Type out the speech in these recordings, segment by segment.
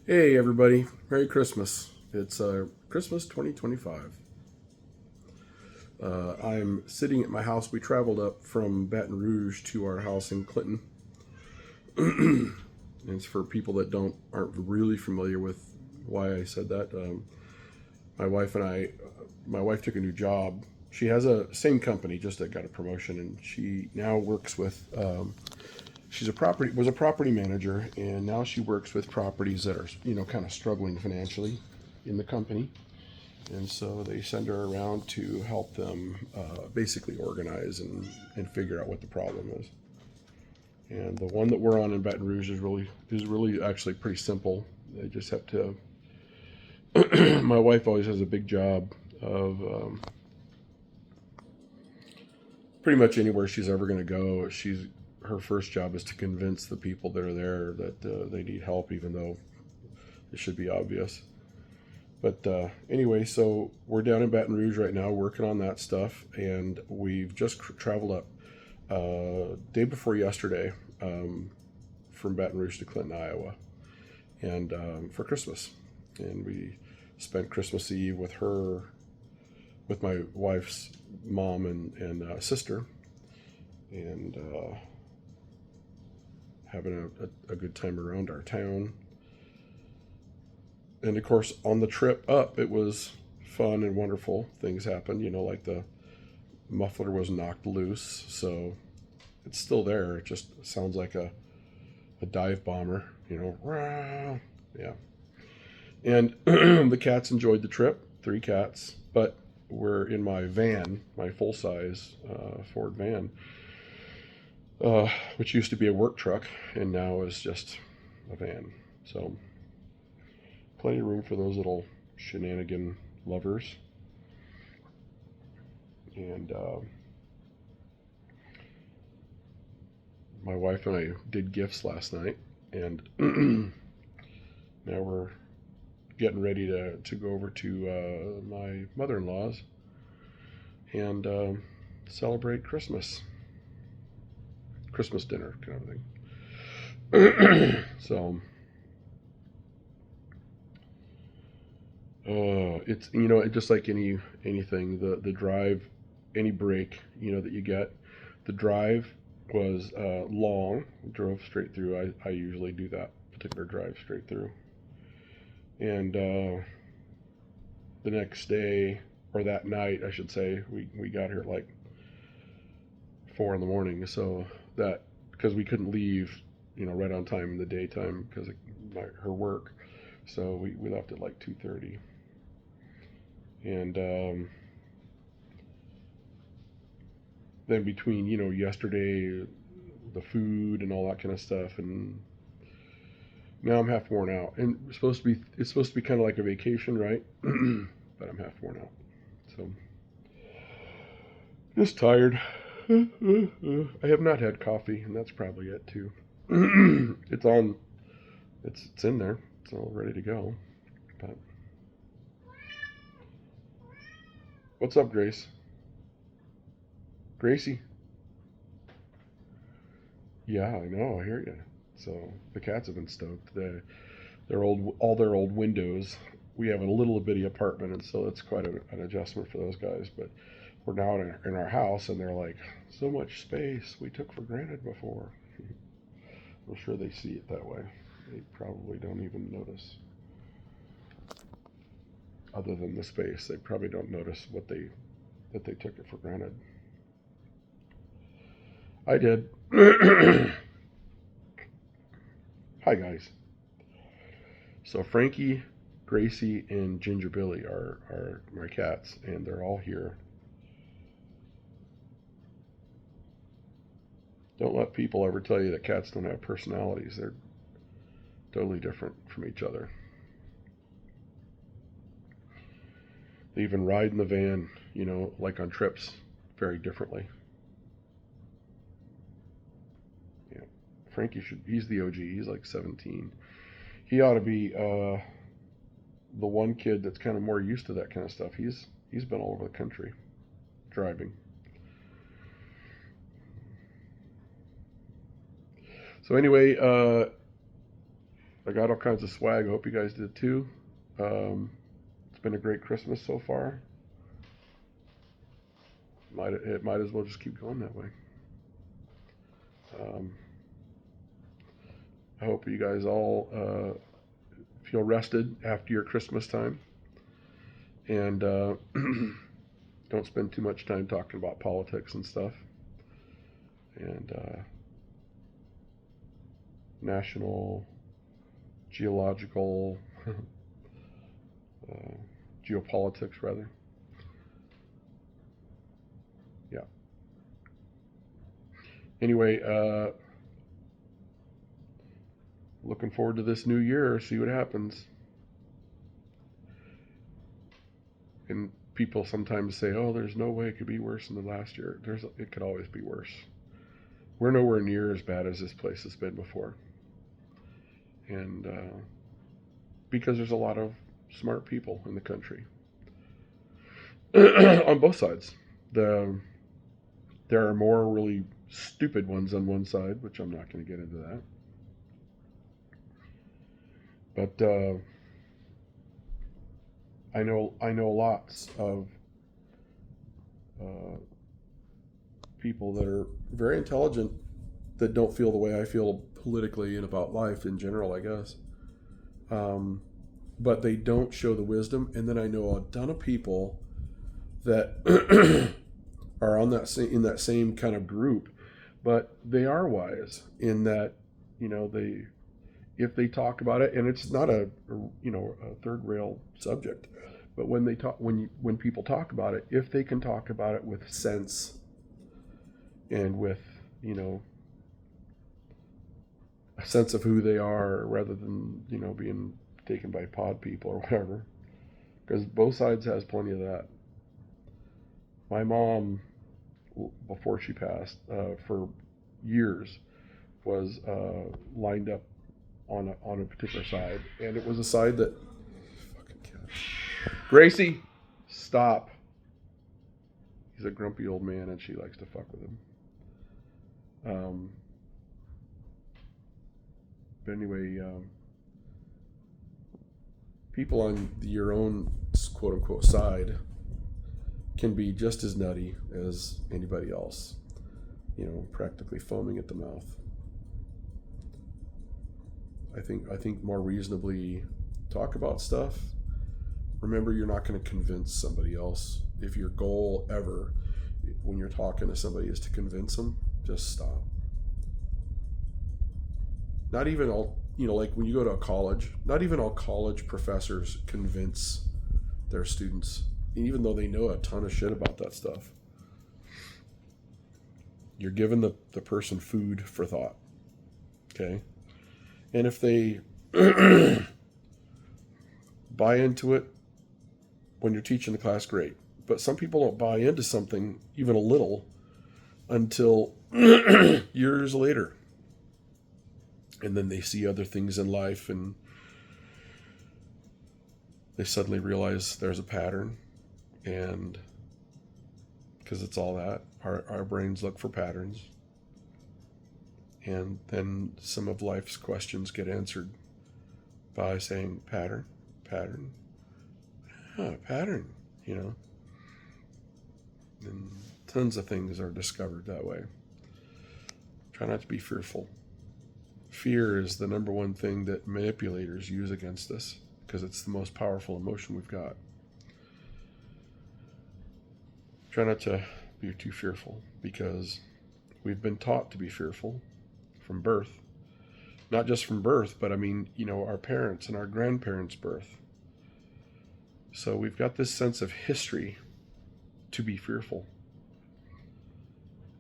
Hey everybody, Merry Christmas. It's Christmas 2025. I'm sitting at my house. We traveled up from Baton Rouge to our house in Clinton. And it's for people that aren't really familiar with why I said that. My wife and I, my wife took a new job. She has a same company, just that got a promotion, and she now works with. She's a property was a property manager, and now she works with properties that are kind of struggling financially in the company. And so they send her around to help them basically organize and figure out what the problem is. And the one that we're on in Baton Rouge is really actually pretty simple. They just have to. My wife always has a big job of pretty much anywhere she's ever going to go. Her first job is to convince the people that are there that they need help, even though it should be obvious. But anyway, so we're down in Baton Rouge right now working on that stuff, and we've just traveled up day before yesterday from Baton Rouge to Clinton, Iowa, and for Christmas. And we spent Christmas Eve with her, with my wife's mom and sister, and having a good time around our town. And of course, on the trip up, it was fun and wonderful. Things happened, like the muffler was knocked loose, so it's still there. It just sounds like a dive bomber, Rah! Yeah. And the cats enjoyed the trip, 3 cats, but we're in my van, my full size Ford van, which used to be a work truck and now is just a van. So plenty of room for those little shenanigan lovers. And my wife and I did gifts last night, and now we're getting ready to go over to my mother-in-law's and celebrate Christmas dinner kind of thing. So it's just like anything, the drive, any break that you get, the drive was long. We drove straight through. I usually do that particular drive straight through, and the next day, or that night I should say, we got here at like 4 in the morning. So that, because we couldn't leave right on time in the daytime because of her work, so we left at like 2:30. And then between yesterday, the food and all that kind of stuff, and now I'm half worn out. And it's supposed to be kind of like a vacation, right? But I'm half worn out, so just tired. I have not had coffee, and that's probably it too. It's on. It's in there. It's all ready to go. But what's up, Grace? Gracie? Yeah, I know. I hear you. So the cats have been stoked. All their old windows. We have a little bitty apartment, and so it's quite an adjustment for those guys. But we're now in our house, and they're like, so much space we took for granted before. I'm sure they see it that way. They probably don't even notice. Other than the space, they probably don't notice that they took it for granted. I did. Hi guys. So Frankie, Gracie, and Ginger Billy are my cats, and they're all here. Don't let people ever tell you that cats don't have personalities. They're totally different from each other. They even ride in the van, like on trips, very differently. Yeah. He's the OG. He's like 17. He ought to be the one kid that's kind of more used to that kind of stuff. He's been all over the country driving. So anyway, I got all kinds of swag. I hope you guys did too. It's been a great Christmas so far. It might as well just keep going that way. Um, I hope you guys all feel rested after your Christmas time, and don't spend too much time talking about politics and stuff. And national geological geopolitics, rather. Yeah. Anyway, looking forward to this new year. See what happens. And people sometimes say, "Oh, there's no way it could be worse than the last year." It could always be worse. We're nowhere near as bad as this place has been before, and because there's a lot of smart people in the country on both sides. The There are more really stupid ones on one side, which I'm not going to get into that. But I know lots of uh, people that are very intelligent that don't feel the way I feel politically and about life in general, I guess. Um, but they don't show the wisdom. And then I know a ton of people that are on in that same kind of group, but they are wise in that, they, if they talk about it, and it's not a third rail subject, but when they talk, when people talk about it, if they can talk about it with sense and with, a sense of who they are, rather than, being taken by pod people or whatever, because both sides has plenty of that. My mom, before she passed, for years, was lined up on a particular side, and it was a side that, fucking cat, Gracie, stop. He's a grumpy old man, and she likes to fuck with him. But anyway, people on your own quote unquote side can be just as nutty as anybody else, practically foaming at the mouth. I think more reasonably talk about stuff. Remember, you're not going to convince somebody else. If your goal ever, when you're talking to somebody, is to convince them, just stop. Not even all, like when you go to a college, not even all college professors convince their students, even though they know a ton of shit about that stuff. You're giving the person food for thought. Okay? And if they buy into it when you're teaching the class, great. But some people don't buy into something, even a little, until years later. And then they see other things in life, and they suddenly realize there's a pattern. And because it's all that, our brains look for patterns. And then some of life's questions get answered by saying pattern, pattern, pattern, And tons of things are discovered that way. Try not to be fearful. Fear is the number one thing that manipulators use against us, because it's the most powerful emotion we've got. Try not to be too fearful, because we've been taught to be fearful from birth. Not just from birth, but our parents and our grandparents' birth. So we've got this sense of history to be fearful.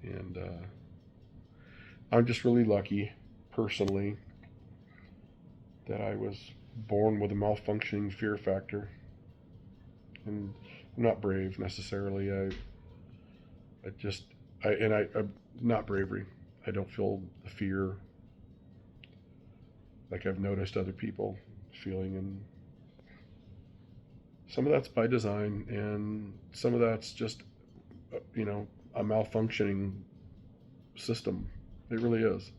And I'm just really lucky, personally, that I was born with a malfunctioning fear factor. And I'm not brave necessarily. I'm not bravery. I don't feel the fear like I've noticed other people feeling, and some of that's by design, and some of that's just, a malfunctioning system. It really is.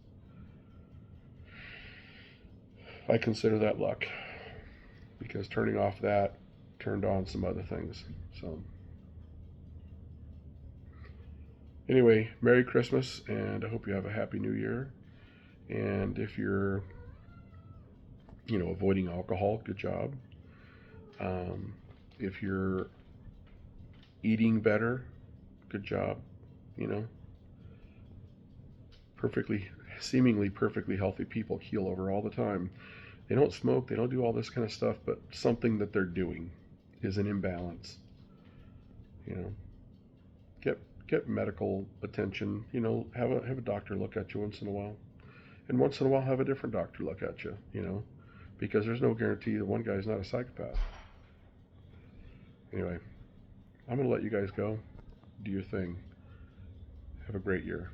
I consider that luck, because turning off that turned on some other things. So anyway, Merry Christmas, and I hope you have a Happy New Year. And if you're, avoiding alcohol, good job. If you're eating better, good job. You know, seemingly perfectly healthy people keel over all the time. They don't smoke, they don't do all this kind of stuff, but something that they're doing is an imbalance. You know, get medical attention. Have a doctor look at you once in a while, and once in a while have a different doctor look at you. Because there's no guarantee that one guy's not a psychopath. Anyway, I'm gonna let you guys go. Do your thing. Have a great year.